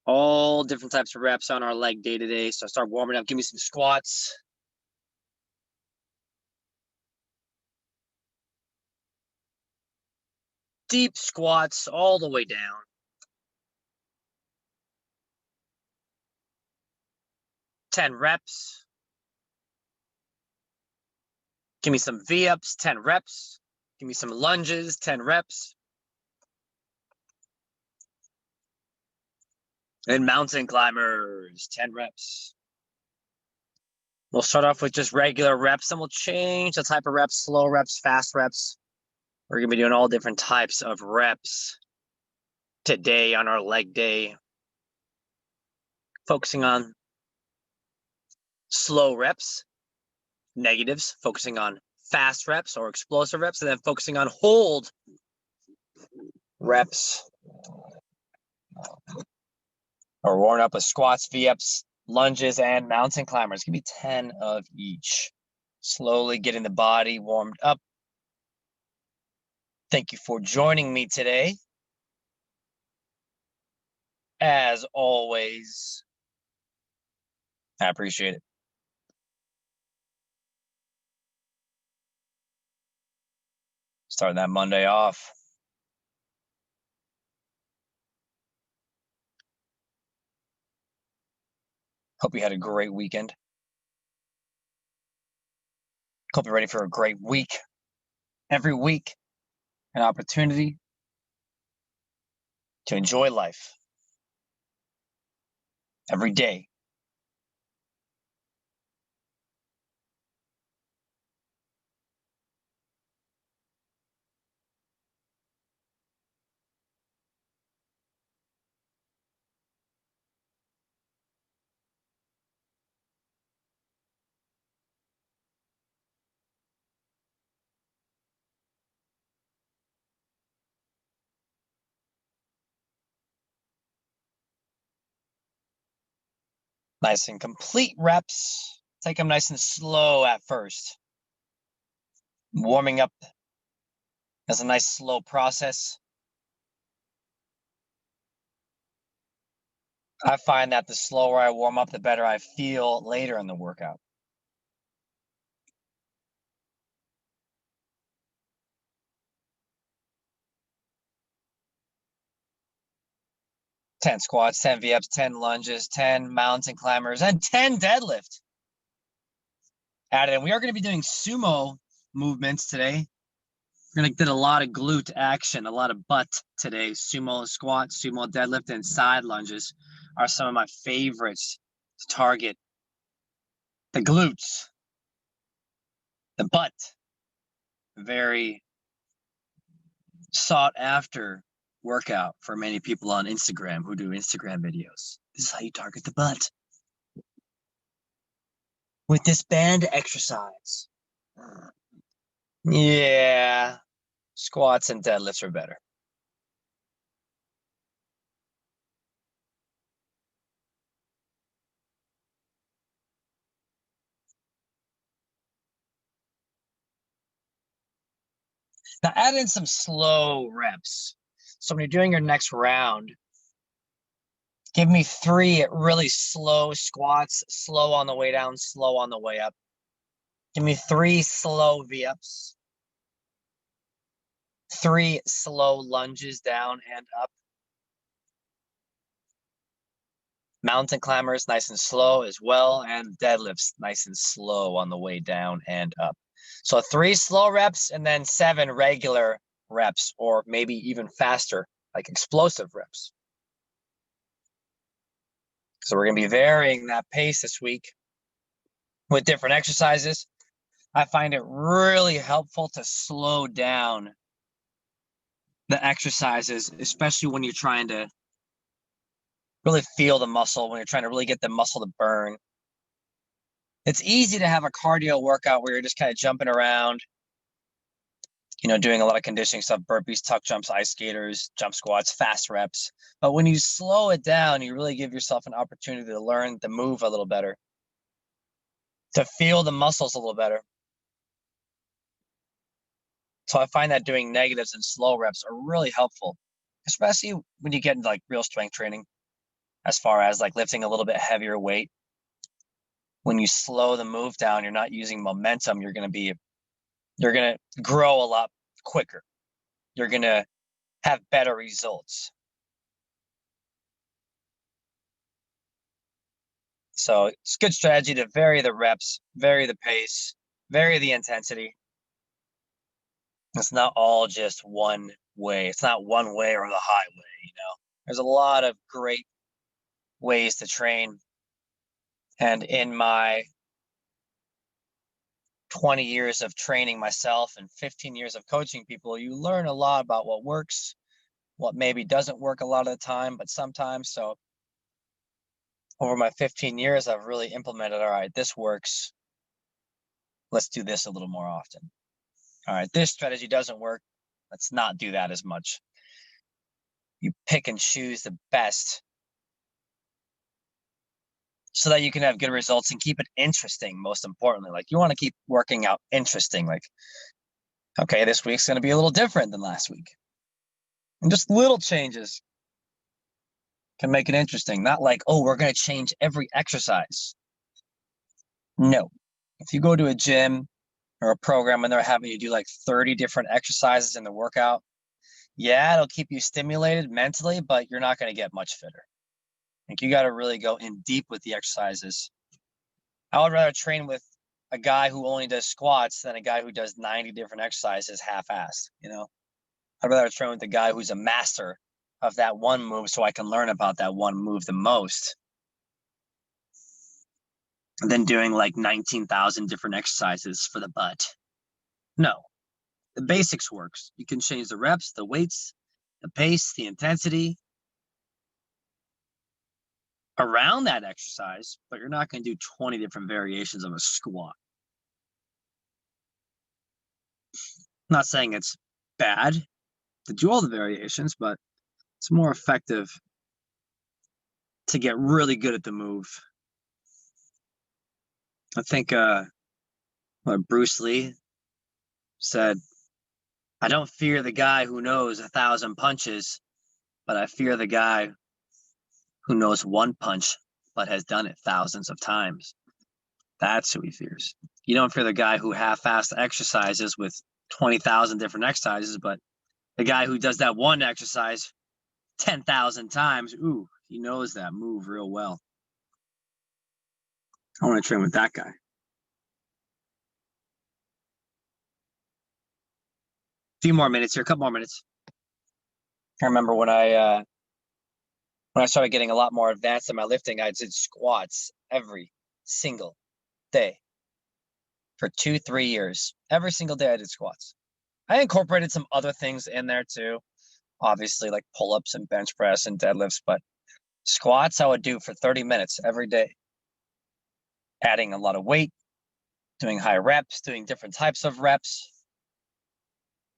All different types of reps on our leg day today. So I start warming up. Give me some squats. Deep squats all the way down. Ten reps. Give me some V-ups, 10 reps. Give me some lunges, 10 reps. And mountain climbers, 10 reps. We'll start off with just regular reps, and we'll change the type of reps, slow reps, fast reps. We're going to be doing all different types of reps today on our leg day. Focusing on slow reps, negatives, focusing on fast reps or explosive reps, and then focusing on hold reps. Or warming up with squats, V-ups, lunges, and mountain climbers. Give me 10 of each. Slowly getting the body warmed up. Thank you for joining me today. As always, I appreciate it. Starting that Monday off. Hope you had a great weekend. Hope you're ready for a great week. Every week, an opportunity to enjoy life. Every day. Nice and complete reps. Take them nice and slow at first. Warming up is a nice slow process. I find that the slower I warm up, the better I feel later in the workout. Ten squats, 10 V-ups, 10 lunges, 10 mountain climbers, and 10 deadlift. Added in. We are going to be doing sumo movements today. We're going to get a lot of glute action, a lot of butt today. Sumo squat, sumo deadlift, and side lunges are some of my favorites to target. The glutes, the butt, very sought after workout for many people on Instagram who do Instagram videos. This is how you target the butt. With this band exercise. Yeah, squats and deadlifts are better. Now add in some slow reps. So when you're doing your next round, give me 3 really slow squats, slow on the way down, slow on the way up. Give me 3 slow V-ups, 3 slow lunges down and up. Mountain climbers nice and slow as well, and deadlifts nice and slow on the way down and up. So 3 slow reps and then 7 regular reps, or maybe even faster, like explosive reps. So we're going to be varying that pace this week with different exercises. I find it really helpful to slow down the exercises, especially when you're trying to really feel the muscle, when you're trying to really get the muscle to burn. It's easy to have a cardio workout where you're just kind of jumping around, doing a lot of conditioning stuff, burpees, tuck jumps, ice skaters, jump squats, fast reps. But when you slow it down, you really give yourself an opportunity to learn the move a little better, to feel the muscles a little better. So I find that doing negatives and slow reps are really helpful, especially when you get into like real strength training. as far as like lifting a little bit heavier weight. When you slow the move down, you're not using momentum. You're going to grow a lot quicker. You're going to have better results. So it's a good strategy to vary the reps, vary the pace, vary the intensity. It's not all just one way. It's not one way or the highway. There's a lot of great ways to train. And in my 20 years of training myself and 15 years of coaching people, you learn a lot about what works, what maybe doesn't work a lot of the time, but sometimes. So over my 15 years, I've really implemented, all right, this works. Let's do this a little more often. All right, this strategy doesn't work. Let's not do that as much. You pick and choose the best so that you can have good results and keep it interesting, most importantly. Like you want to keep working out interesting. Like, okay, this week's going to be a little different than last week. And just little changes can make it interesting. Not like, oh, we're going to change every exercise. No. If you go to a gym or a program and they're having you do like 30 different exercises in the workout, yeah, it'll keep you stimulated mentally, but you're not going to get much fitter. Like you got to really go in deep with the exercises. I would rather train with a guy who only does squats than a guy who does 90 different exercises half-assed. I'd rather train with the guy who's a master of that one move so I can learn about that one move the most than doing like 19,000 different exercises for the butt. No, the basics works. You can change the reps, the weights, the pace, the intensity around that exercise, but you're not going to do 20 different variations of a squat. I'm not saying it's bad to do all the variations, but it's more effective to get really good at the move. I think what Bruce Lee said, I don't fear the guy who knows 1,000 punches, but I fear the guy who knows one punch but has done it thousands of times. That's who he fears. You don't fear the guy who half-assed exercises with 20,000 different exercises, but the guy who does that one exercise 10,000 times, ooh, he knows that move real well. I want to train with that guy. A few more minutes here, a couple more minutes. I remember when I started getting a lot more advanced in my lifting, I did squats every single day for 2-3 years. Every single day I did squats. I incorporated some other things in there too, obviously like pull-ups and bench press and deadlifts, but squats I would do for 30 minutes every day, adding a lot of weight, doing high reps, doing different types of reps.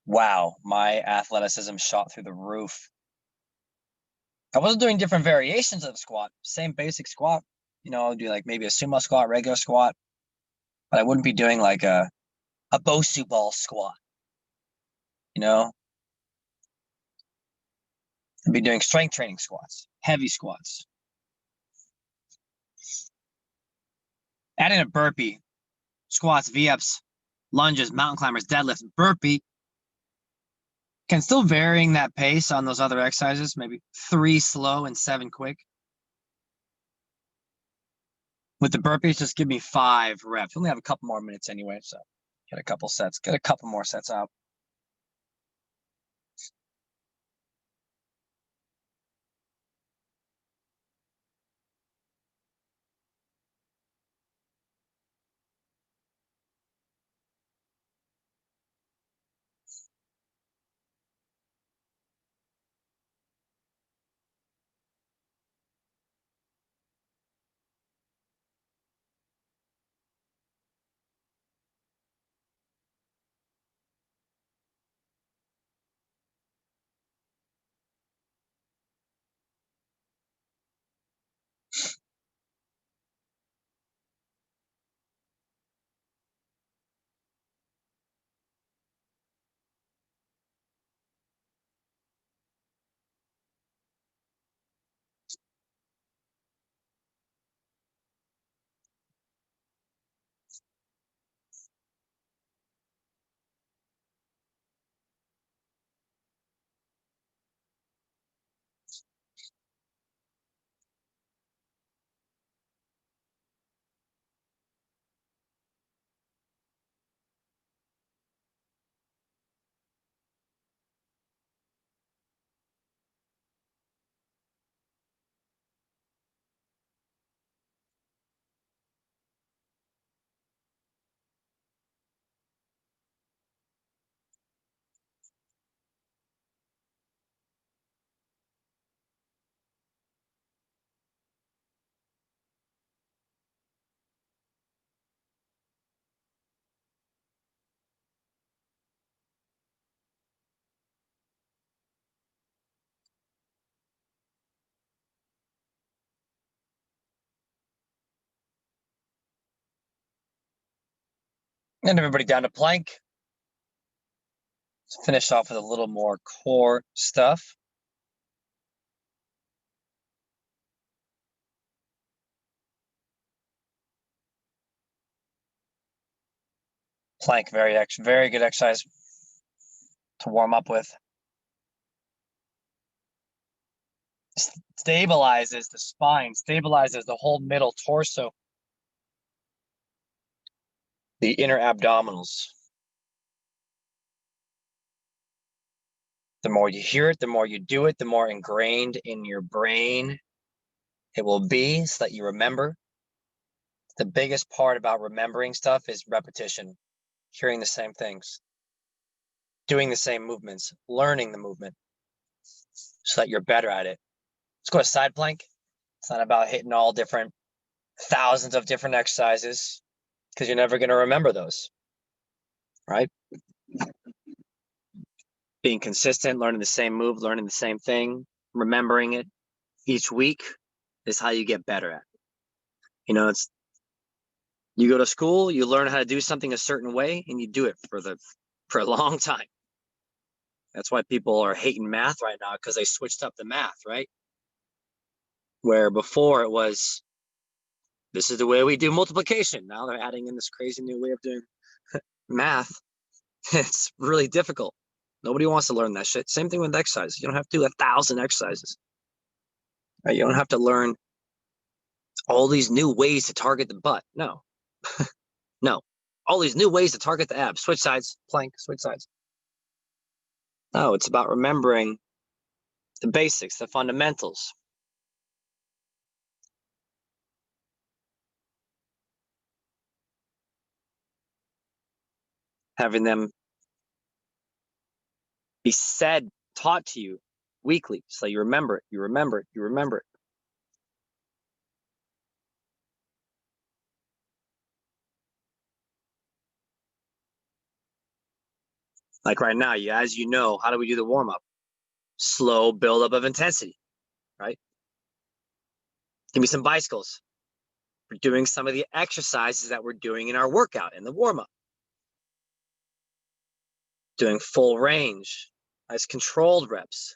Wow, my athleticism shot through the roof. I wasn't doing different variations of the squat, same basic squat. I'll do like maybe a sumo squat, regular squat, but I wouldn't be doing like a Bosu ball squat. I'd be doing strength training squats, heavy squats. Adding a burpee, squats, V-ups, lunges, mountain climbers, deadlifts, burpee. Can still varying that pace on those other exercises, maybe 3 slow and 7 quick. With the burpees, just give me 5 reps. We only have a couple more minutes anyway, so get a couple more sets out. And everybody down to plank. Let's finish off with a little more core stuff. Plank, very good exercise to warm up with. Stabilizes the spine, stabilizes the whole middle torso, the inner abdominals. The more you hear it, the more you do it, the more ingrained in your brain it will be, so that you remember. The biggest part about remembering stuff is repetition, hearing the same things, doing the same movements, learning the movement, so that you're better at it. Let's go to side plank. It's not about hitting all different thousands of different exercises, because you're never going to remember those, right? Being consistent, learning the same move, learning the same thing, remembering it each week is how you get better at it. You know, it's, you go to school, you learn how to do something a certain way, and you do it for a long time. That's why people are hating math right now, because they switched up the math, right? Where before it was, this is the way we do multiplication. Now they're adding in this crazy new way of doing math. It's really difficult. Nobody wants to learn that shit. Same thing with exercise. You don't have to do 1,000 exercises. Right? You don't have to learn all these new ways to target the butt. No. No. All these new ways to target the abs. Switch sides, plank, switch sides. No, it's about remembering the basics, the fundamentals. Having them be said, taught to you weekly, so you remember it, you remember it, you remember it. Like right now, as you know, how do we do the warm up? Slow buildup of intensity, right? Give me some bicycles. We're doing some of the exercises that we're doing in our workout in the warm up. Doing full range, nice controlled reps,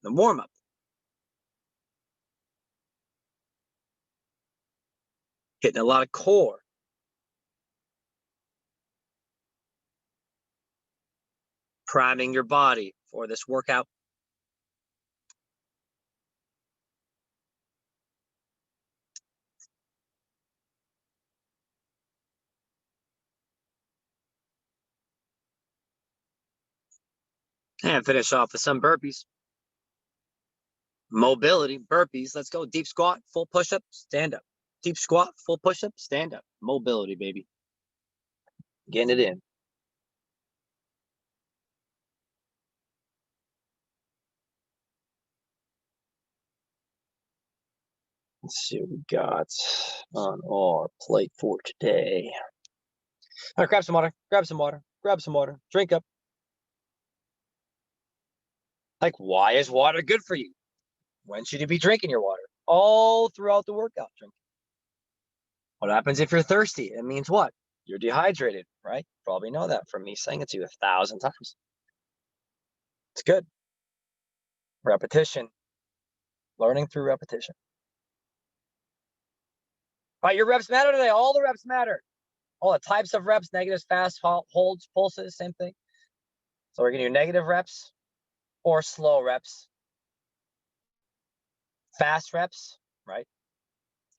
the warm up. Hitting a lot of core. Priming your body for this workout. And finish off with some burpees. Mobility, burpees. Let's go. Deep squat, full push-up, stand up. Deep squat, full push-up, stand up. Mobility, baby. Getting it in. Let's see what we got on our plate for today. All right, grab some water, grab some water, grab some water, drink up. Like, why is water good for you? When should you be drinking your water? All throughout the workout, drink. What happens if you're thirsty? It means what? You're dehydrated, right? Probably know that from me saying it to you 1,000 times. It's good. Repetition. Learning through repetition. All right, your reps matter today. All the reps matter. All the types of reps, negatives, fast, holds, pulses, same thing. So we're going to do negative reps or slow reps. Fast reps, right?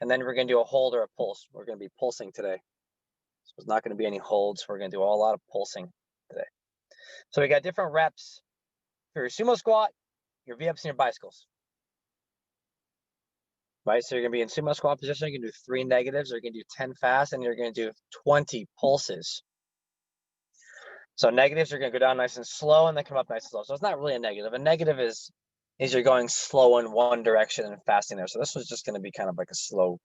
And then we're going to do a hold or a pulse. We're going to be pulsing today. So there's not going to be any holds. We're going to do a lot of pulsing today. So we got different reps for your sumo squat, your V-ups, and your bicycles. Right? So you're going to be in sumo squat position. You can do 3 negatives, or you can do 10 fast, and you're going to do 20 pulses. So negatives are going to go down nice and slow, and then come up nice and slow. So it's not really a negative. A negative is you're going slow in one direction and fasting there. So this was just going to be kind of like a slow.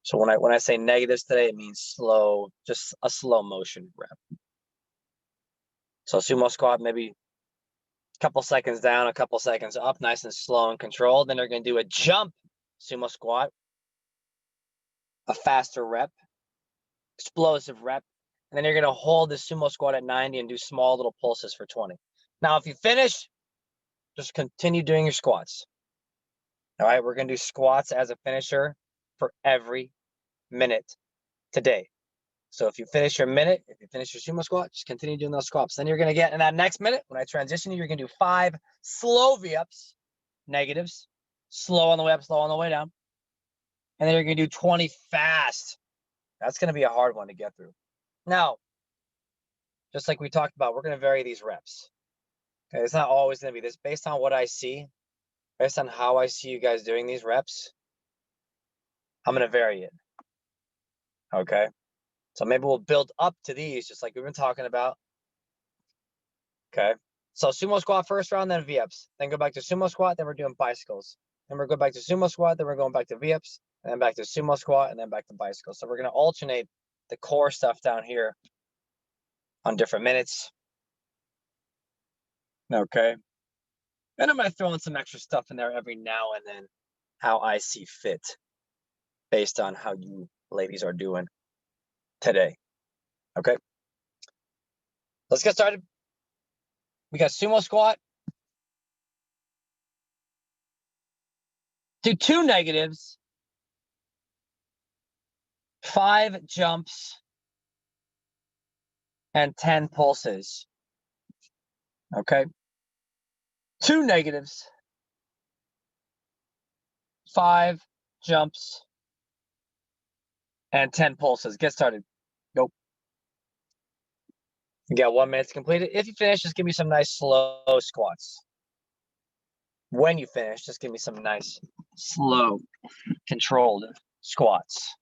So when I say negatives today, it means slow, just a slow motion rep. So sumo squat, maybe a couple seconds down, a couple seconds up, nice and slow and controlled. Then they're going to do a jump sumo squat, a faster rep. explosive rep. And then you're going to hold the sumo squat at 90 and do small little pulses for 20. Now, if you finish, just continue doing your squats. All right, we're going to do squats as a finisher for every minute today. So if you finish your minute, if you finish your sumo squat, just continue doing those squats. Then you're going to get in that next minute, when I transition you, you're going to do 5 slow V-ups, negatives, slow on the way up, slow on the way down. And then you're going to do 20 fast. That's going to be a hard one to get through. Now, just like we talked about, we're going to vary these reps. Okay, it's not always going to be this. Based on what I see, based on how I see you guys doing these reps, I'm going to vary it. Okay, so maybe we'll build up to these, just like we've been talking about. Okay, so sumo squat first round, then V-ups. Then go back to sumo squat, then we're doing bicycles. Then we're going back to sumo squat, then we're going back to V-ups, and then back to sumo squat, and then back to bicycles. So we're going to alternate the core stuff down here on different minutes. Okay. And I'm going to throw in some extra stuff in there every now and then, how I see fit, based on how you ladies are doing today. Okay. Let's get started. We got sumo squat. Do 2 negatives, 5 jumps, and 10 pulses. Okay. 2 negatives, 5 jumps, and 10 pulses. Get started. Go. You got 1 minute to complete it. If you finish, just give me some nice slow squats. When you finish, just give me some nice, slow, controlled squats.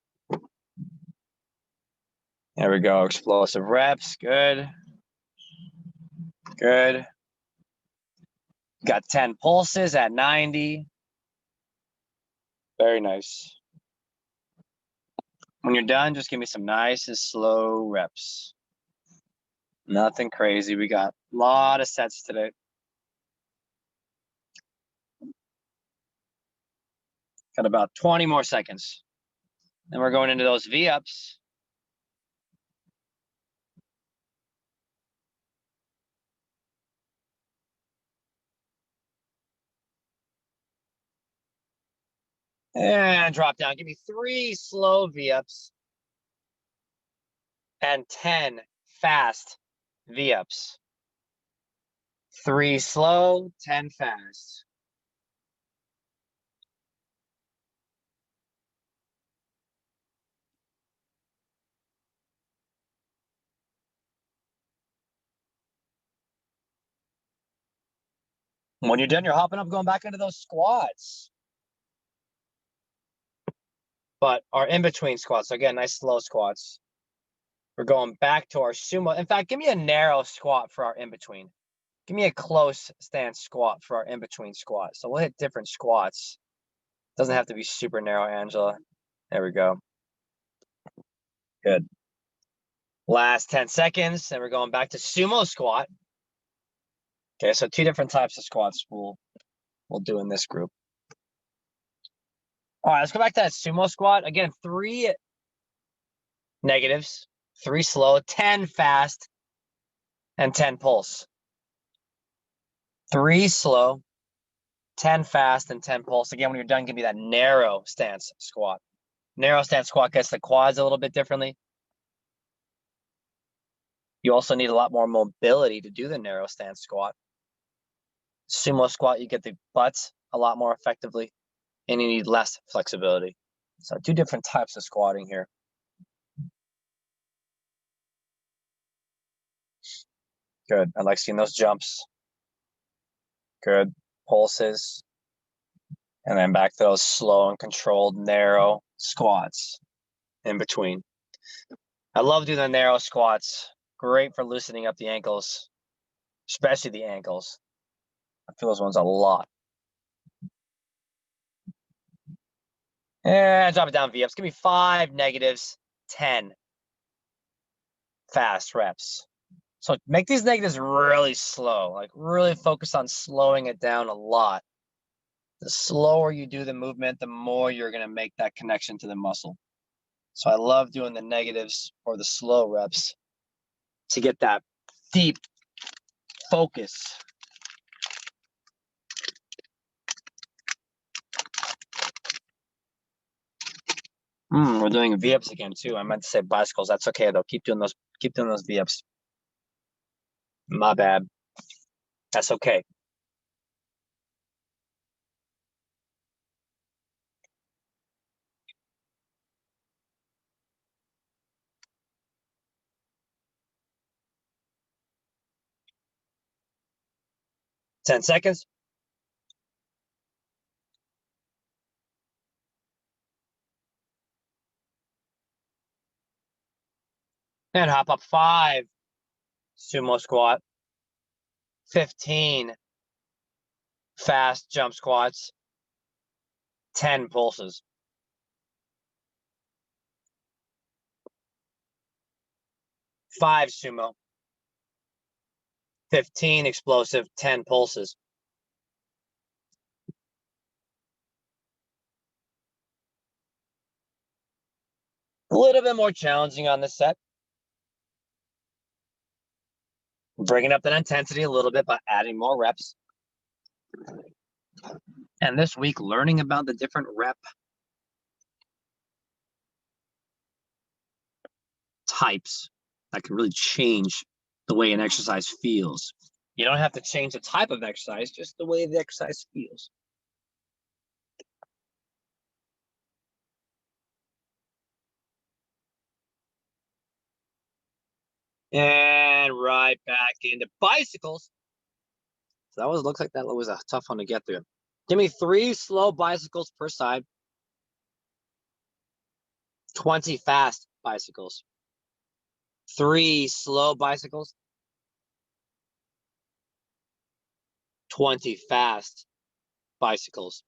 There we go. Explosive reps. Good. Good. Got 10 pulses at 90. Very nice. When you're done, just give me some nice and slow reps. Nothing crazy. We got a lot of sets today. Got about 20 more seconds. Then we're going into those V-ups. And drop down. Give me 3 slow V-ups and 10 fast V-ups. 3 slow, 10 fast. When you're done, you're hopping up, going back into those squats. But our in-between squats, so again, nice slow squats. We're going back to our sumo. In fact, give me a narrow squat for our in-between. Give me a close stance squat for our in-between squat. So we'll hit different squats. Doesn't have to be super narrow, Angela. There we go. Good. Last 10 seconds, and we're going back to sumo squat. Okay, so 2 different types of squats we'll do in this group. All right, let's go back to that sumo squat. Again, 3 negatives, 3 slow, 10 fast, and 10 pulse. 3 slow, 10 fast, and 10 pulse. Again, when you're done, give me that narrow stance squat. Narrow stance squat gets the quads a little bit differently. You also need a lot more mobility to do the narrow stance squat. Sumo squat, you get the butts a lot more effectively, and you need less flexibility. So 2 different types of squatting here. Good. I like seeing those jumps. Good. Pulses. And then back to those slow and controlled narrow squats in between. I love doing the narrow squats. Great for loosening up the ankles, especially the ankles. I feel those ones a lot. And drop it down, V-ups. Give me 5 negatives, 10 fast reps. So make these negatives really slow, like really focus on slowing it down a lot. The slower you do the movement, the more you're going to make that connection to the muscle. So I love doing the negatives or the slow reps to get that deep focus. We're doing V-ups again too. I meant to say bicycles. That's okay though. Keep doing those V-ups. My bad. That's okay. Ten seconds. And hop up 5. Sumo squat. 15. Fast jump squats. 10 pulses. 5 sumo. 15 explosive. 10 pulses. A little bit more challenging on this set. Bringing up that intensity a little bit by adding more reps. And this week, learning about the different rep types that can really change the way an exercise feels. You don't have to change the type of exercise, just the way the exercise feels. And right back into bicycles. So that looks like that was a tough one to get through. Give me 3 slow bicycles per side. 20 fast bicycles. 3 slow bicycles. 20 fast bicycles.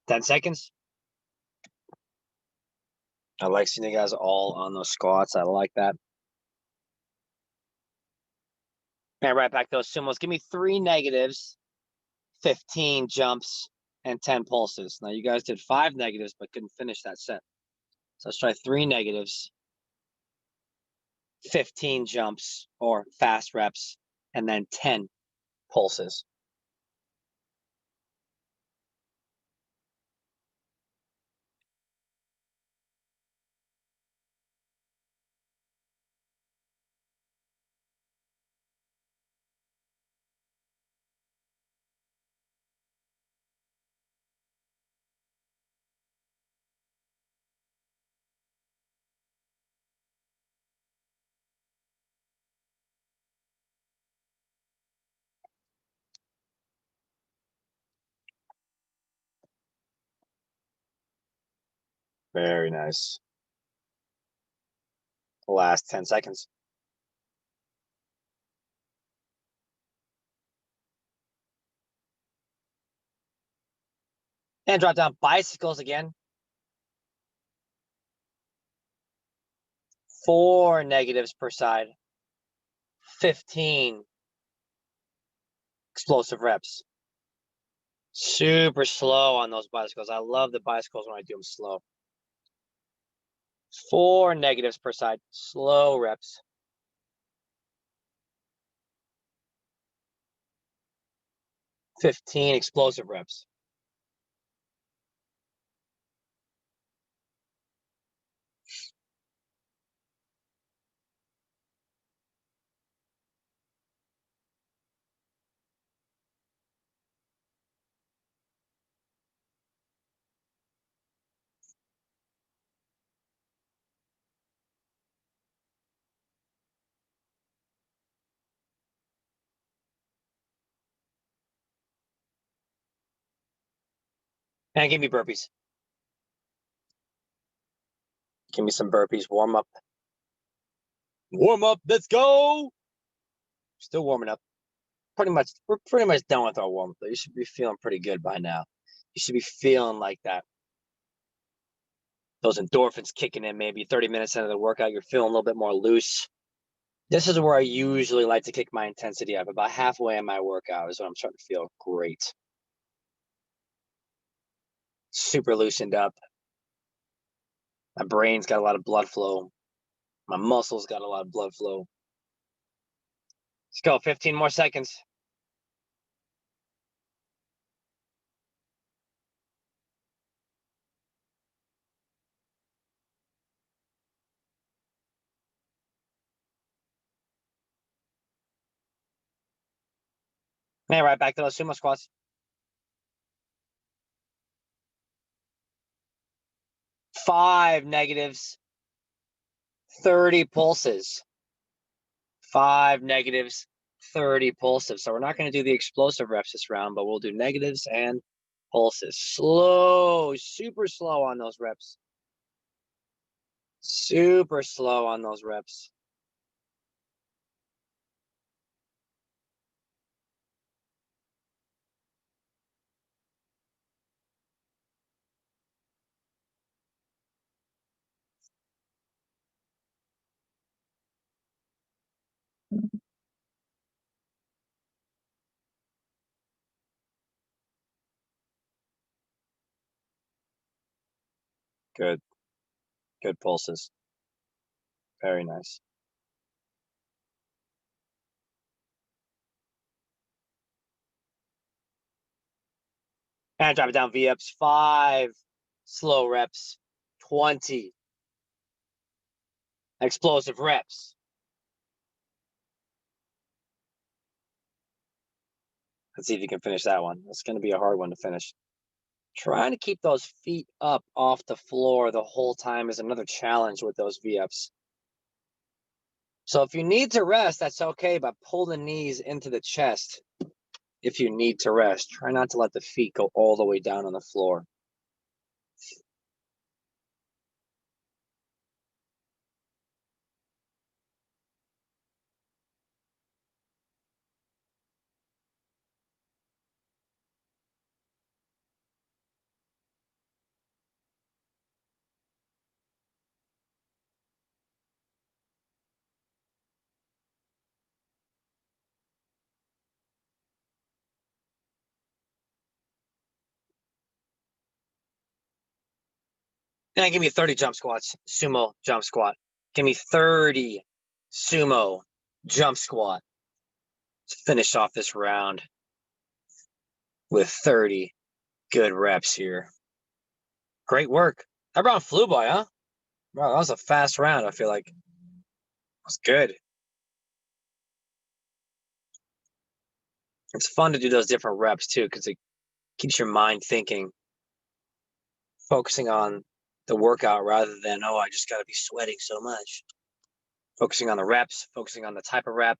Ten seconds. I like seeing you guys all on those squats. I like that. And right back those sumos. Give me 3 negatives, 15 jumps, and 10 pulses. Now you guys did 5 negatives, but couldn't finish that set. So let's try 3 negatives, 15 jumps or fast reps, and then 10 pulses. Very nice. Last 10 seconds. And drop down bicycles again. 4 negatives per side. 15 explosive reps. Super slow on those bicycles. I love the bicycles when I do them slow. 4 negatives per side. Slow reps. 15 explosive reps. And give me burpees. Give me some burpees. Warm up. Warm up. Let's go. Still warming up. We're pretty much done with our warm up. You should be feeling pretty good by now. You should be feeling like that. Those endorphins kicking in maybe 30 minutes into the workout. You're feeling a little bit more loose. This is where I usually like to kick my intensity up. About halfway in my workout is when I'm starting to feel great. Super loosened up. My brain's got a lot of blood flow. My muscles got a lot of blood flow. Let's go. 15 more seconds. Man, right back to those sumo squats. 5 negatives. 30 pulses. 5 negatives. 30 pulses. So we're not going to do the explosive reps this round, but we'll do negatives and pulses. Slow, super slow on those reps. Super slow on those reps. Good. Good pulses. Very nice. And drop it down V-ups. 5 slow reps. 20 explosive reps. Let's see if you can finish that one. It's going to be a hard one to finish. Trying to keep those feet up off the floor the whole time is another challenge with those V-ups. So if you need to rest, that's okay, but pull the knees into the chest if you need to rest. Try not to let the feet go all the way down on the floor. And give me 30 jump squats, sumo jump squat. Give me 30 sumo jump squat. Let's finish off this round with 30 good reps here. Great work. That round flew by, huh? Wow, that was a fast round, I feel like. It was good. It's fun to do those different reps too, because it keeps your mind thinking, focusing on the workout rather than, oh, I just got to be sweating so much. Focusing on the reps, focusing on the type of rep,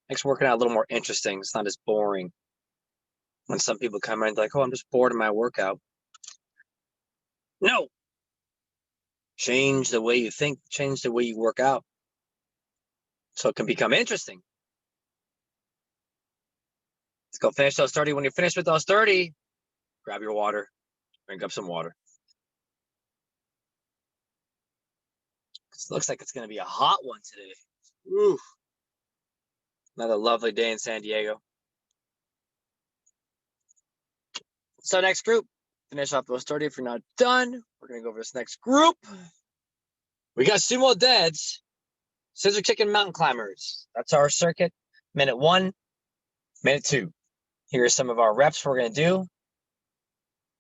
makes working out a little more interesting. It's not as boring. When some people come in like, oh, I'm just bored of my workout. No. Change the way you think, change the way you work out. So it can become interesting. Let's go finish those 30. When you're finished with those 30, grab your water, drink up some water. It looks like it's going to be a hot one today. Ooh. Another lovely day in San Diego. So next group, finish off those 30 if you're not done. We're going to go over this next group. We got sumo deads, scissor kick and mountain climbers. That's our circuit. Minute 1, minute 2. Here are some of our reps we're going to do.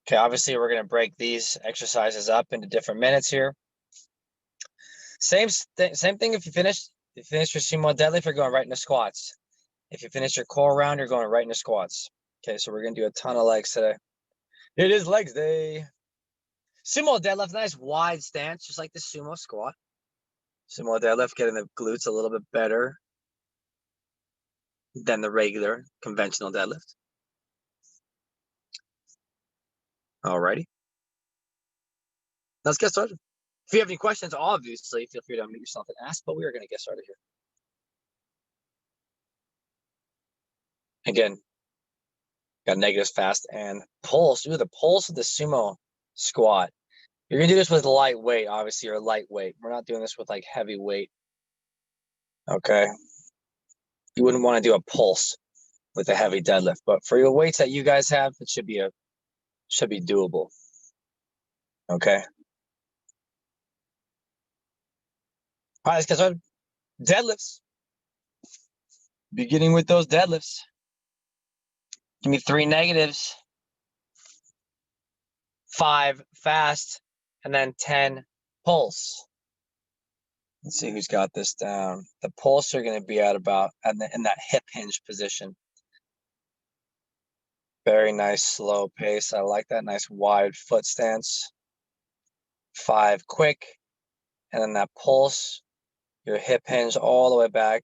Okay, obviously we're going to break these exercises up into different minutes here. Same thing if you finish your sumo deadlift, you're going right into squats. If you finish your core round, you're going right into squats. Okay, so we're going to do a ton of legs today. It is legs day. Sumo deadlift, nice wide stance, just like the sumo squat. Sumo deadlift, getting the glutes a little bit better than the regular conventional deadlift. Alrighty. Let's get started. If you have any questions, obviously, feel free to unmute yourself and ask, but we are going to get started here. Again, got negatives, fast, and pulse. Ooh, the pulse of the sumo squat. You're going to do this with light weight, obviously, or lightweight. We're not doing this with like heavy weight. Okay. You wouldn't want to do a pulse with a heavy deadlift, but for your weights that you guys have, it should be doable. Okay. All right, let's get started. Deadlifts. Beginning with those deadlifts. Give me 3 negatives, 5 fast, and then 10 pulse. Let's see who's got this down. The pulse are going to be at about in that hip hinge position. Very nice slow pace. I like that nice wide foot stance. 5 quick, and then that pulse, your hip hinge all the way back.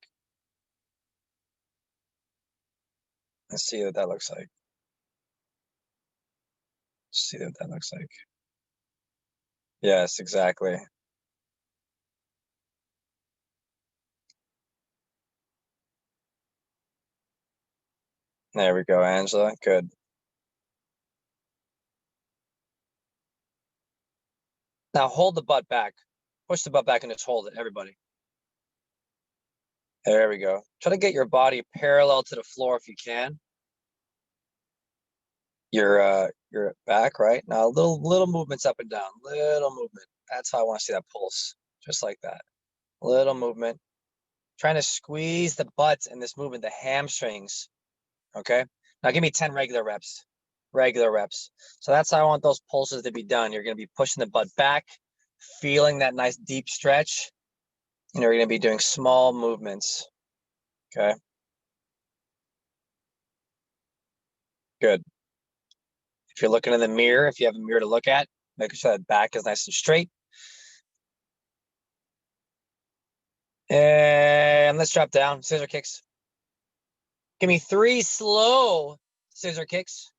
Let's see what that looks like. Let's see what that looks like. Yes, exactly. There we go, Angela. Good. Now hold the butt back. Push the butt back and just hold it, everybody. There we go. Try to get your body parallel to the floor if you can. Your back, right? Now little movements up and down. Little movement. That's how I want to see that pulse. Just like that. Little movement. Trying to squeeze the butt in this movement, the hamstrings. Okay. Now give me 10 regular reps. Regular reps. So that's how I want those pulses to be done. You're going to be pushing the butt back, feeling that nice deep stretch. And you're going to be doing small movements. Okay. Good. If you're looking in the mirror, if you have a mirror to look at, making sure that back is nice and straight. And let's drop down. Scissor kicks. Give me 3 slow scissor kicks.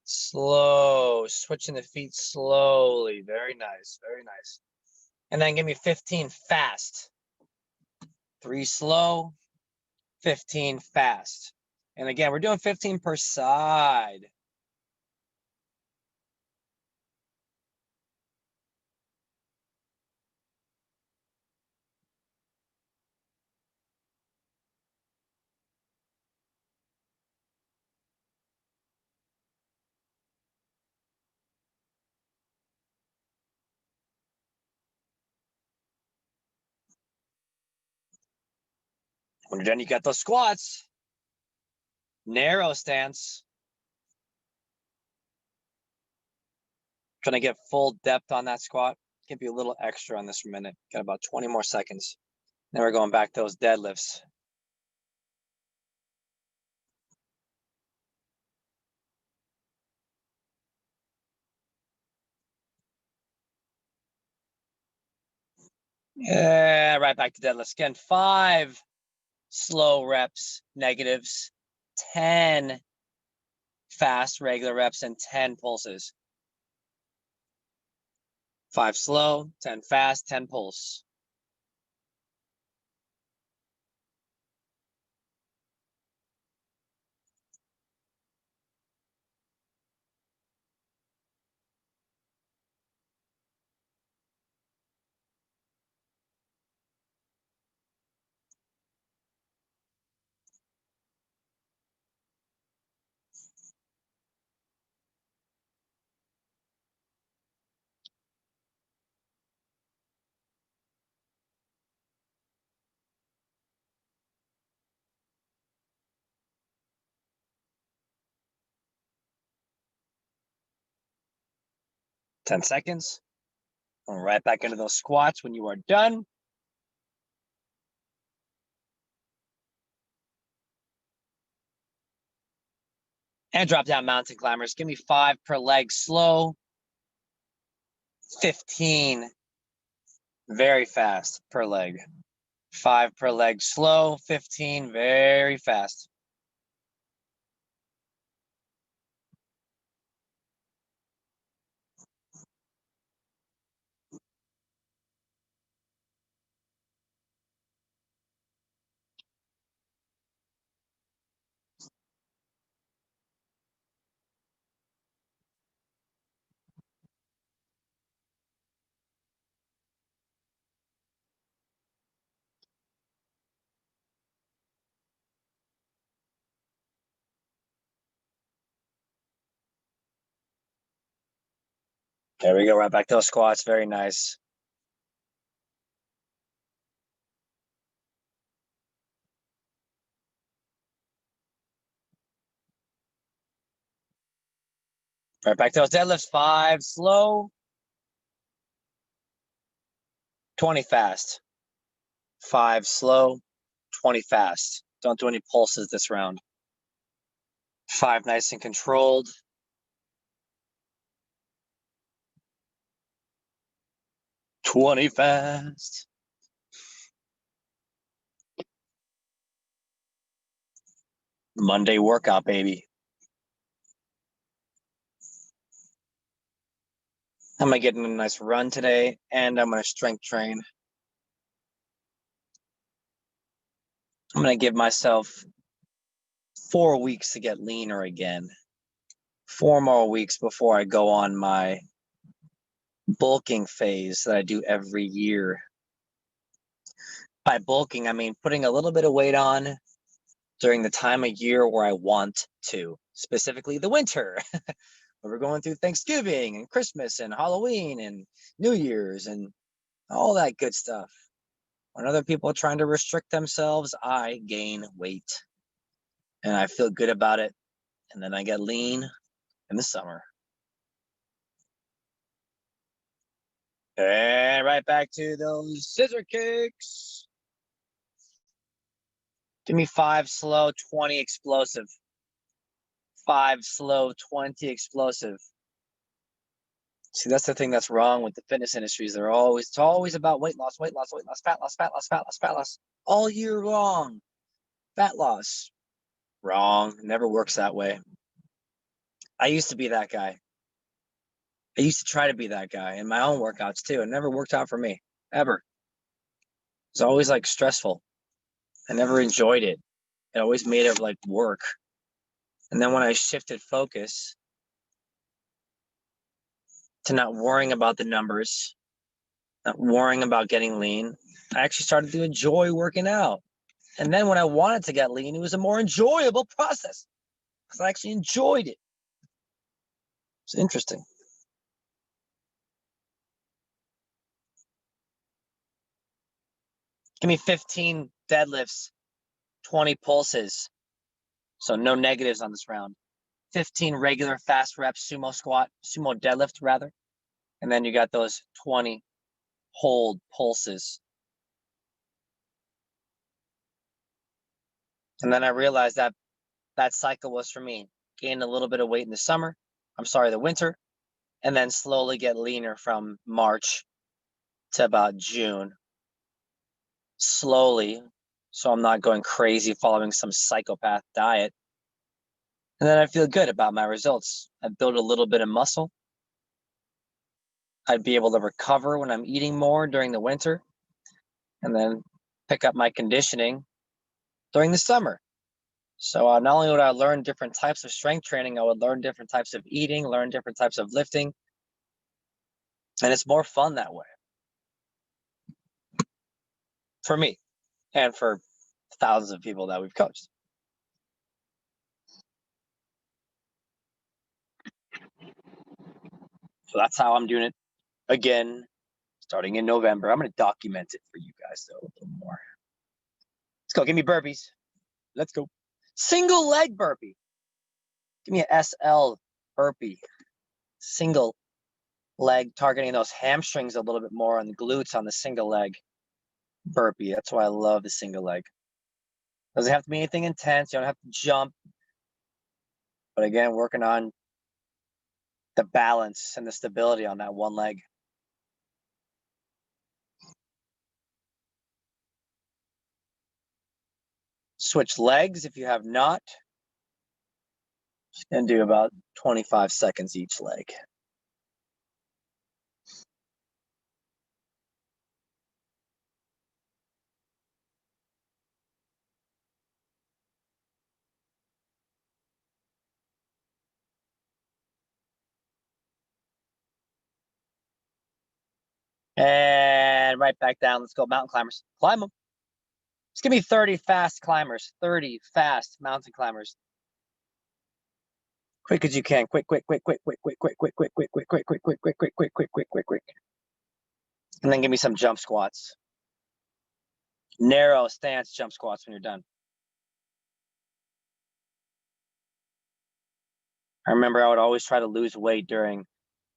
Slow. Switching the feet slowly. Very nice. Very nice. And then give me 15 fast. 3 slow, 15 fast. And again, we're doing 15 per side. When you're done, you got those squats. Narrow stance. Trying to get full depth on that squat. Give you a little extra on this minute. Got about 20 more seconds. Then we're going back to those deadlifts. Yeah, right back to deadlifts again. 5 slow reps, negatives, 10 fast regular reps, and 10 pulses. 5 slow, 10 fast, 10 pulse. Ten seconds. And right back into those squats when you are done. And drop down mountain climbers. Give me 5 per leg slow. 15 very fast per leg. 5 per leg slow. 15 very fast. There we go. Right back to those squats. Very nice. Right back to those deadlifts. 5 slow. 20 fast. 5 slow. 20 fast. Don't do any pulses this round. 5 nice and controlled. 20 fast. Monday workout, baby. I'm gonna get in a nice run today, and I'm gonna strength train. I'm gonna give myself 4 weeks to get leaner again. 4 more weeks before I go on my bulking phase that I do every year. By bulking, I mean putting a little bit of weight on during the time of year where I want to, specifically the winter. Where we're going through Thanksgiving and Christmas and Halloween and New Year's and all that good stuff. When other people are trying to restrict themselves, I gain weight. And I feel good about it. And then I get lean in the summer. And right back to those scissor kicks. Give me 5 slow, 20 explosive. 5 slow, 20 explosive. See, that's the thing that's wrong with the fitness industries. It's always about weight loss, weight loss, weight loss, fat loss, fat loss, fat loss, fat loss, all year long. Fat loss. Wrong. It never works that way. I used to be that guy. I used to try to be that guy in my own workouts too. It never worked out for me, ever. It's always like stressful. I never enjoyed it. It always made it like work. And then when I shifted focus to not worrying about the numbers, not worrying about getting lean, I actually started to enjoy working out. And then when I wanted to get lean, it was a more enjoyable process because I actually enjoyed it. It's interesting. Give me 15 deadlifts, 20 pulses. So no negatives on this round. 15 regular fast reps, sumo deadlift rather. And then you got those 20 hold pulses. And then I realized that that cycle was for me. Gain a little bit of weight in the winter, and then slowly get leaner from March to about June. Slowly, so I'm not going crazy following some psychopath diet. And then I feel good about my results. I built a little bit of muscle. I'd be able to recover when I'm eating more during the winter, and then pick up my conditioning during the summer. So not only would I learn different types of strength training, I would learn different types of eating, learn different types of lifting. And it's more fun that way for me and for thousands of people that we've coached. So that's how I'm doing it again, starting in November. I'm going to document it for you guys, though, a little more. Let's go. Give me burpees. Let's go. Single leg burpee. Give me an SL burpee. Single leg, targeting those hamstrings a little bit more on the glutes on the single leg burpee. That's why I love the single leg. Doesn't have to be anything intense. You don't have to jump. But again, working on the balance and the stability on that one leg. Switch legs if you have not. Just gonna do about 25 seconds each leg. And right back down. Let's go mountain climbers. Climb them. Just give me 30 fast climbers. 30 fast mountain climbers. Quick as you can. Quick. And then give me some jump squats. Narrow stance jump squats when you're done. I remember I would always try to lose weight during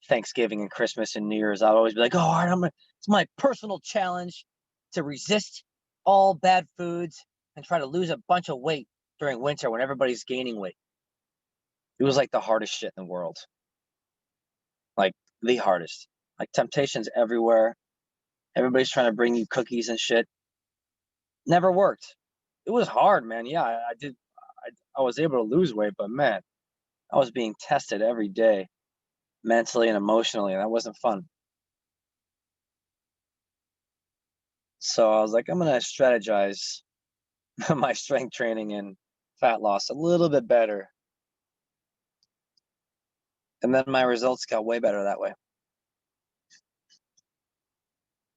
Thanksgiving and Christmas and New Year's. I'd always be like, oh, all right, it's my personal challenge to resist all bad foods and try to lose a bunch of weight during winter when everybody's gaining weight. It was like the hardest shit in the world. Like the hardest. Like temptations everywhere. Everybody's trying to bring you cookies and shit. Never worked. It was hard, man. Yeah, I did. I was able to lose weight, but man, I was being tested every day, mentally and emotionally, and that wasn't fun. So I was like, I'm gonna strategize my strength training and fat loss a little bit better. And then my results got way better that way.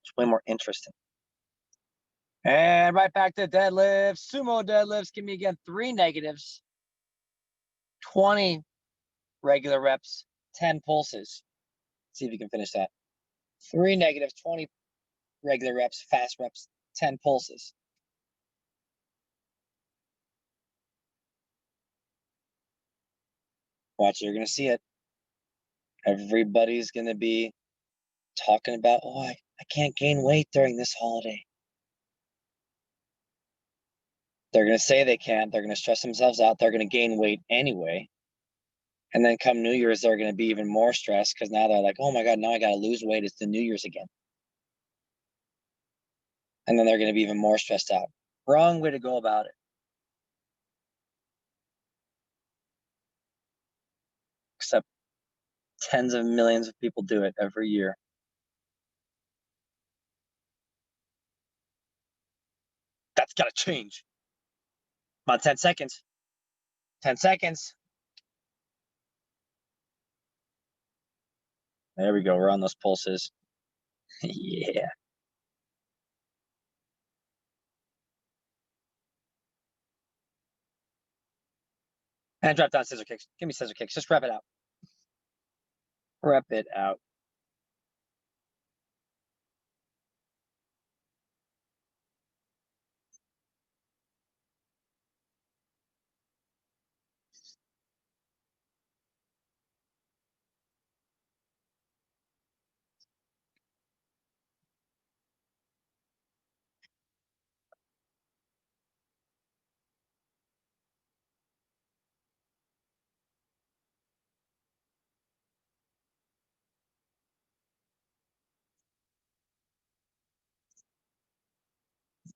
It's way more interesting. And right back to deadlifts, sumo deadlifts. Give me again 3 negatives, 20 regular reps, 10 pulses. See if you can finish that. 3 negatives, 20 regular reps, fast reps, 10 pulses. Watch, you're going to see it. Everybody's going to be talking about, oh, I can't gain weight during this holiday. They're going to say they can't. They're going to stress themselves out. They're going to gain weight anyway. And then come New Year's, they're going to be even more stressed because now they're like, oh my God, now I got to lose weight. It's the New Year's again. And then they're going to be even more stressed out. Wrong way to go about it. Except tens of millions of people do it every year. That's got to change. About 10 seconds. 10 seconds. There we go. We're on those pulses. Yeah. And drop down scissor kicks. Give me scissor kicks. Just rep it out. Rep it out.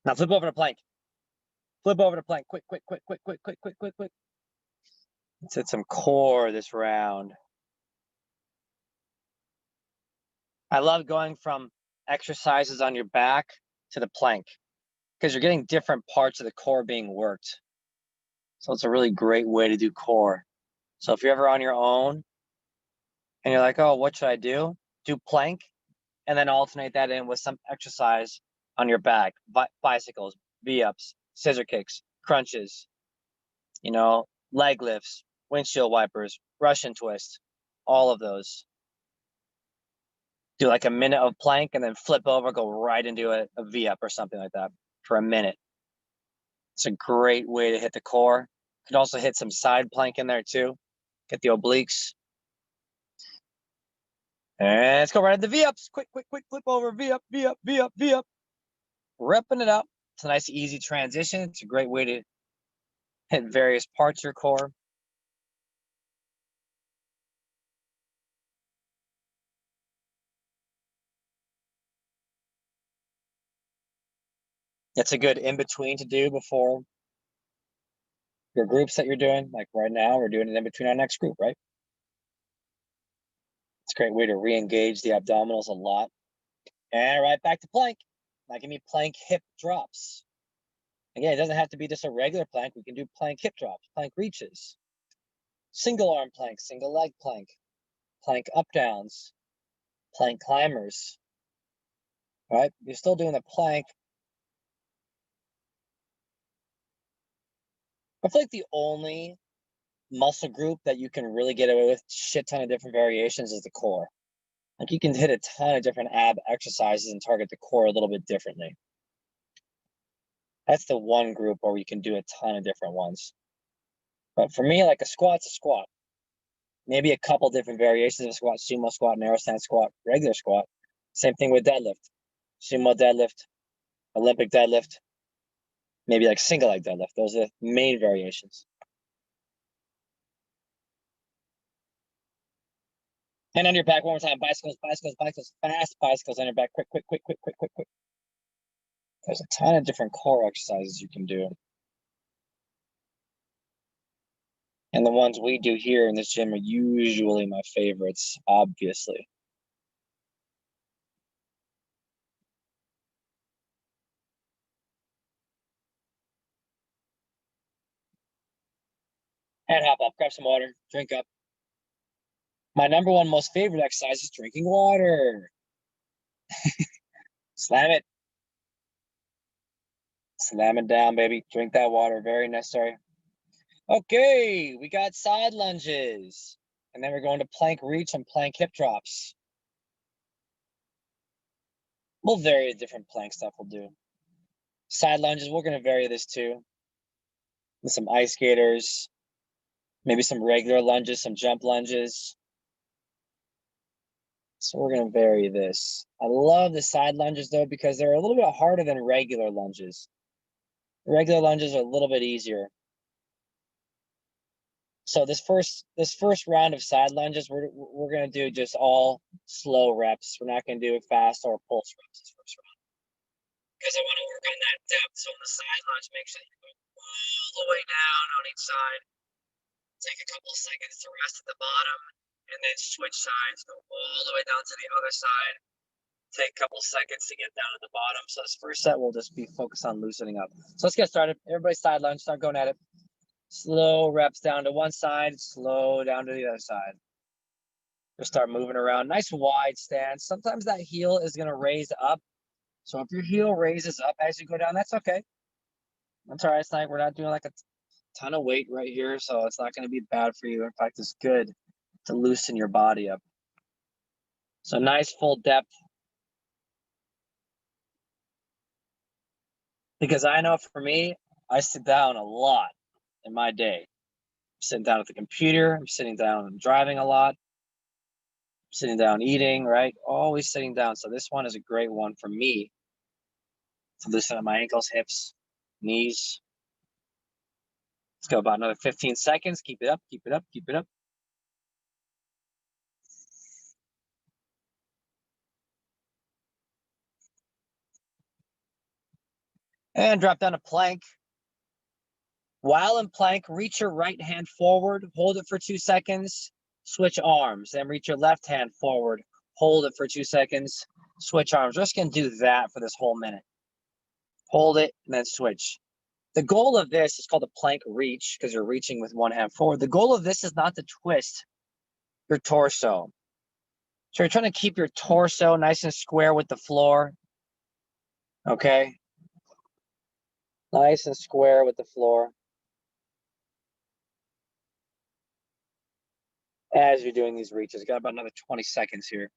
Now flip over to plank. Flip over to plank. Quick. Let's hit some core this round. I love going from exercises on your back to the plank because you're getting different parts of the core being worked. So it's a really great way to do core. So if you're ever on your own and you're like, oh, what should I do? Do plank and then alternate that in with some exercise on your back, bicycles, V-ups, scissor kicks, crunches, leg lifts, windshield wipers, Russian twist, all of those. Do like a minute of plank and then flip over, go right into a V-up or something like that for a minute. It's a great way to hit the core. You can also hit some side plank in there too. Get the obliques. And let's go right into the V-ups. Quick, flip over, V-up. Repping it up. It's a nice, easy transition. It's a great way to hit various parts of your core. It's a good in-between to do before your groups that you're doing. Like right now, we're doing it in between our next group, right? It's a great way to re-engage the abdominals a lot. And right back to plank. Now give me plank hip drops. Again, it doesn't have to be just a regular plank. We can do plank hip drops, plank reaches, single arm plank, single leg plank, plank up downs, plank climbers. All right, you're still doing the plank. I feel like the only muscle group that you can really get away with shit ton of different variations is the core. Like you can hit a ton of different ab exercises and target the core a little bit differently. That's the one group where we can do a ton of different ones. But for me, like a squat's a squat. Maybe a couple different variations of squat: sumo squat, narrow stance squat, regular squat. Same thing with deadlift: sumo deadlift, Olympic deadlift, maybe like single leg deadlift. Those are the main variations. Hand on your back one more time. Bicycles, bicycles, bicycles, fast bicycles on your back. Quick, quick, quick, quick, quick, quick, quick. There's a ton of different core exercises you can do. And the ones we do here in this gym are usually my favorites, obviously. And hop up, grab some water, drink up. My number one most favorite exercise is drinking water. Slam it. Slam it down, baby. Drink that water. Very necessary. Okay, we got side lunges. And then we're going to plank reach and plank hip drops. We'll vary the different plank stuff we'll do. Side lunges, we're going to vary this too. With some ice skaters. Maybe some regular lunges, some jump lunges. So we're going to vary this. I love the side lunges though, because they're a little bit harder than regular lunges. Regular lunges are a little bit easier. So this first round of side lunges, we're going to do just all slow reps. We're not going to do fast or pulse reps this first round, because I want to work on that depth. So on the side lunge, make sure you go all the way down on each side. Take a couple of seconds to rest at the bottom, and then switch sides. Go all the way down to the other side. Take a couple seconds to get down at the bottom. So this first set will just be focused on loosening up. So let's get started. Everybody side lunge, start going at it. Slow reps down to one side, slow down to the other side. Just start moving around. Nice wide stance. Sometimes that heel is going to raise up. So if your heel raises up as you go down, that's okay. That's all right. It's like we're not doing like a ton of weight right here, so it's not going to be bad for you. In fact, it's good to loosen your body up. So nice full depth. Because I know for me, I sit down a lot in my day. I'm sitting down at the computer. I'm sitting down and driving a lot. I'm sitting down eating, right? Always sitting down. So this one is a great one for me to loosen up my ankles, hips, knees. Let's go about another 15 seconds. Keep it up, keep it up, keep it up. And drop down to plank. While in plank, reach your right hand forward, hold it for 2 seconds, switch arms, then reach your left hand forward, hold it for 2 seconds, switch arms. We're just going to do that for this whole minute. Hold it, and then switch. The goal of this is called a plank reach, because you're reaching with one hand forward. The goal of this is not to twist your torso. So you're trying to keep your torso nice and square with the floor. Okay? Nice and square with the floor. As you're doing these reaches, got about another 20 seconds here.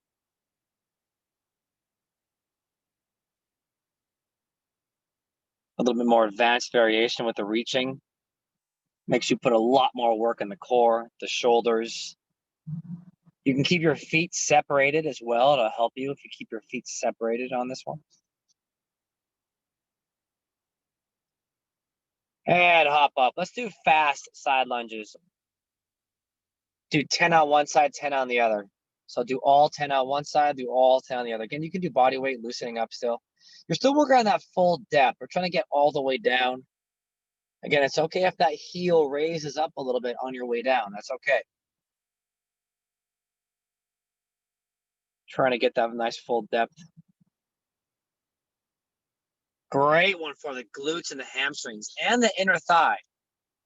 A little bit more advanced variation with the reaching. Makes you put a lot more work in the core, the shoulders. You can keep your feet separated as well. It'll help you if you keep your feet separated on this one. And hop up. Let's do fast side lunges. Do 10 on one side, 10 on the other. So do all 10 on one side, do all 10 on the other. Again, you can do body weight, loosening up still. You're still working on that full depth. We're trying to get all the way down. Again, it's okay if that heel raises up a little bit on your way down. That's okay. Trying to get that nice full depth. Great one for the glutes and the hamstrings and the inner thigh.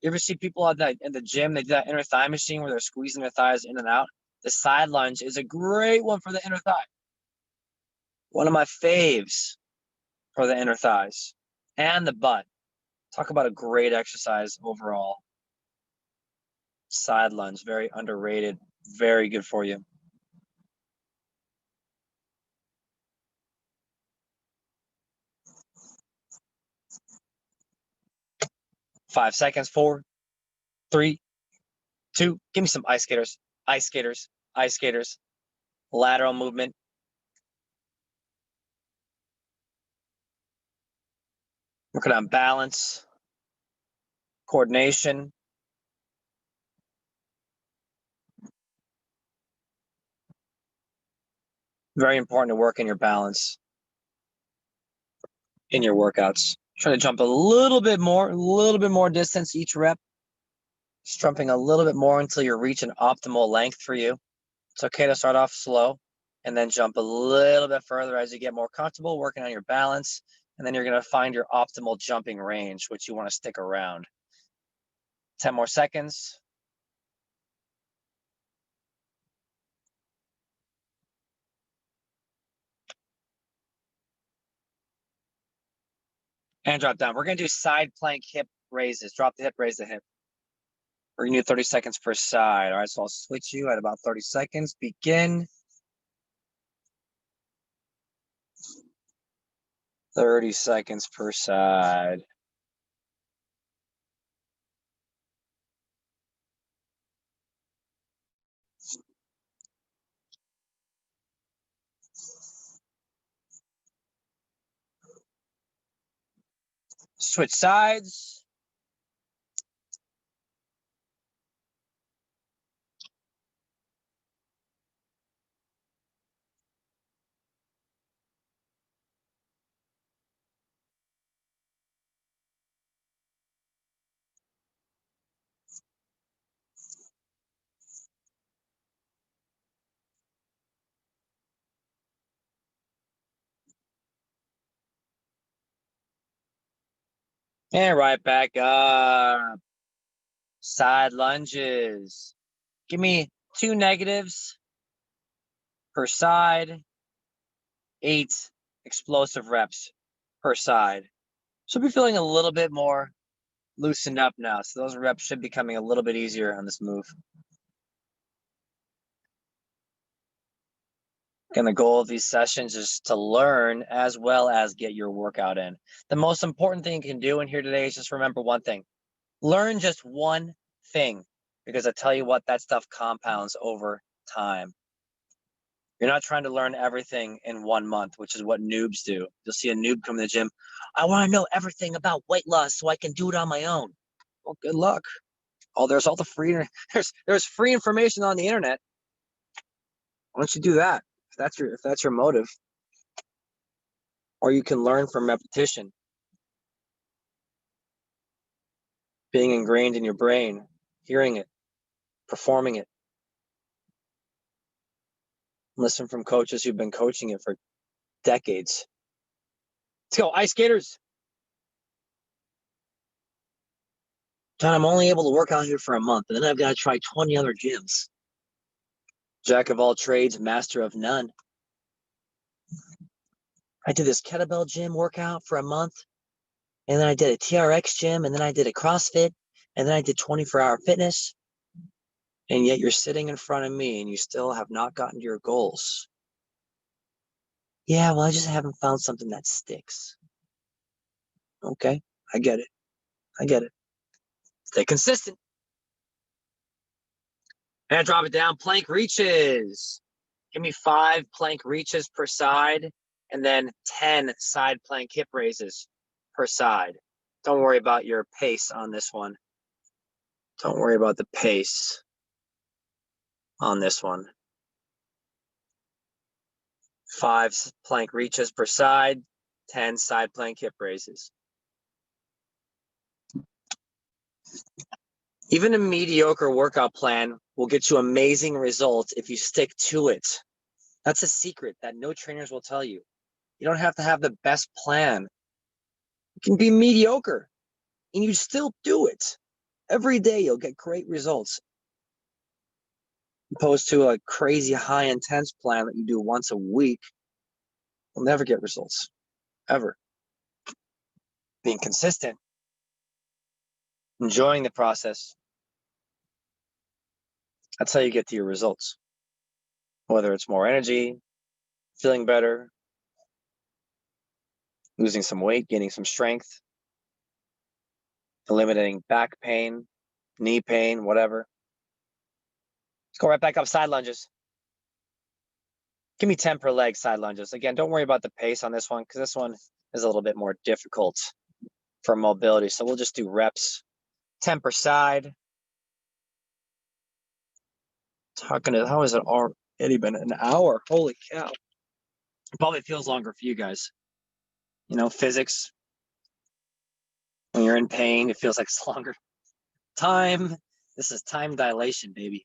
You ever see people in the gym, they do that inner thigh machine where they're squeezing their thighs in and out? The side lunge is a great one for the inner thigh. One of my faves for the inner thighs and the butt. Talk about a great exercise overall. Side lunge, very underrated, very good for you. Five seconds, 4, 3, 2, give me some ice skaters, ice skaters, ice skaters. Lateral movement. Working on balance, coordination. Very important to work in your balance in your workouts. Try to jump a little bit more distance each rep. Just jumping a little bit more until you reach an optimal length for you. It's okay to start off slow and then jump a little bit further as you get more comfortable working on your balance. And then you're going to find your optimal jumping range, which you want to stick around. 10 more seconds. And drop down. We're going to do side plank hip raises. Drop the hip, raise the hip. We're going to do 30 seconds per side. All right, so I'll switch you at about 30 seconds. Begin. 30 seconds per side. Switch sides. And right back up. Side lunges. Give me 2 negatives per side. 8 explosive reps per side. Should be feeling a little bit more loosened up now. So those reps should be coming a little bit easier on this move. And the goal of these sessions is to learn as well as get your workout in. The most important thing you can do in here today is just remember one thing. Learn just one thing, because I tell you what, that stuff compounds over time. You're not trying to learn everything in 1 month, which is what noobs do. You'll see a noob come to the gym. I want to know everything about weight loss so I can do it on my own. Well, good luck. Oh, there's all the free, there's free information on the internet. Why don't you do that? If that's your motive. Or you can learn from repetition, being ingrained in your brain, hearing it, performing it. Listen from coaches who've been coaching it for decades. Let's go, ice skaters. John, I'm only able to work out here for a month, and then I've got to try 20 other gyms. Jack of all trades, master of none. I did this kettlebell gym workout for a month, and then I did a TRX gym, and then I did a CrossFit, and then I did 24-hour fitness. And yet you're sitting in front of me and you still have not gotten to your goals. Yeah, well, I just haven't found something that sticks. Okay, I get it. I get it. Stay consistent. And drop it down. Plank reaches. Give me 5 plank reaches per side, and then 10 side plank hip raises per side. Don't worry about your pace on this one. Don't worry about the pace on this one. 5 plank reaches per side, 10 side plank hip raises. Even a mediocre workout plan will get you amazing results if you stick to it. That's a secret that no trainers will tell you. You don't have to have the best plan. You can be mediocre and you still do it. Every day you'll get great results. Opposed to a crazy high intense plan that you do once a week, you'll never get results, ever. Being consistent, enjoying the process, That's how you get to your results. Whether it's more energy, feeling better, losing some weight, gaining some strength, eliminating back pain, knee pain, whatever. Let's go right back up, side lunges. Give me 10 per leg side lunges. Again, don't worry about the pace on this one because this one is a little bit more difficult for mobility. So we'll just do reps, 10 per side. Talking to, how is it already been an hour? Holy cow. It probably feels longer for you guys. You know, physics, when you're in pain, it feels like it's longer. Time, this is time dilation, baby.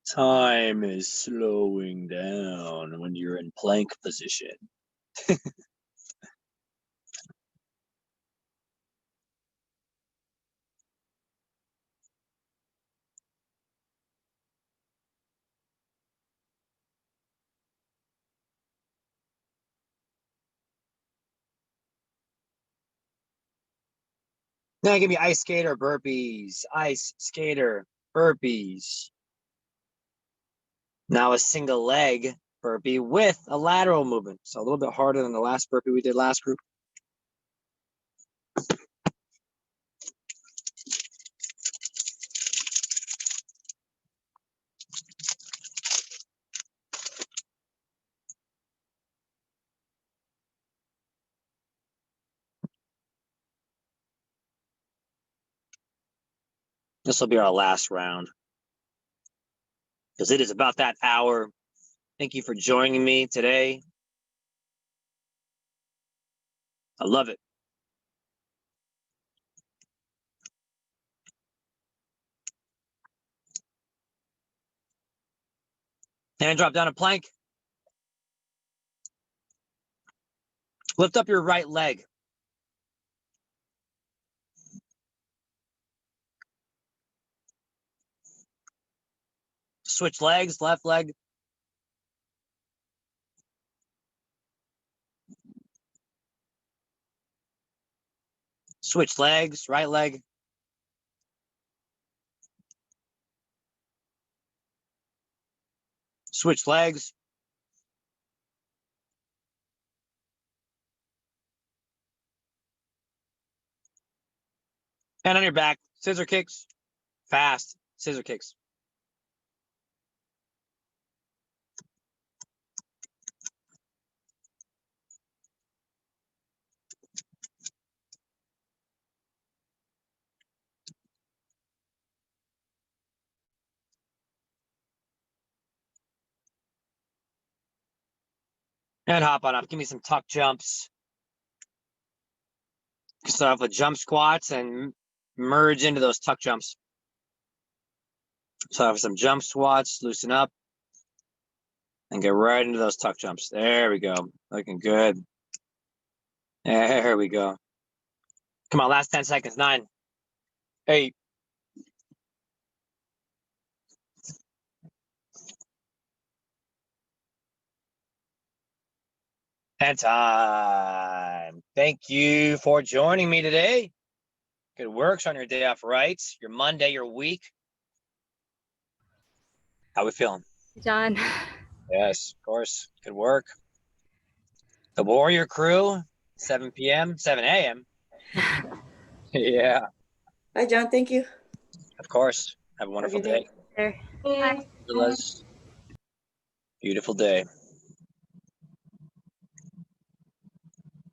Time is slowing down when you're in plank position. Now give me ice skater burpees, ice skater burpees. Now a single leg burpee with a lateral movement. So a little bit harder than the last burpee we did last group. This will be our last round because it is about that hour. Thank you for joining me today. I love it. Hand drop down a plank. Lift up your right leg. Switch legs, left leg. Switch legs, right leg. Switch legs. Hand on your back. Scissor kicks. Fast. Scissor kicks. And hop on up. Give me some tuck jumps. Start off with jump squats and merge into those tuck jumps. Start off with some jump squats, loosen up, and get right into those tuck jumps. There we go. Looking good. There we go. Come on, last 10 seconds. 9, 8. And time. Thank you for joining me today. Good work on your day off, right? Your Monday, your week. How we feeling? John. Yes, of course. Good work. The Warrior Crew, 7 p.m., 7 a.m. Yeah. Hi, John. Thank you. Of course. Have a wonderful day. There. Bye. Beautiful day.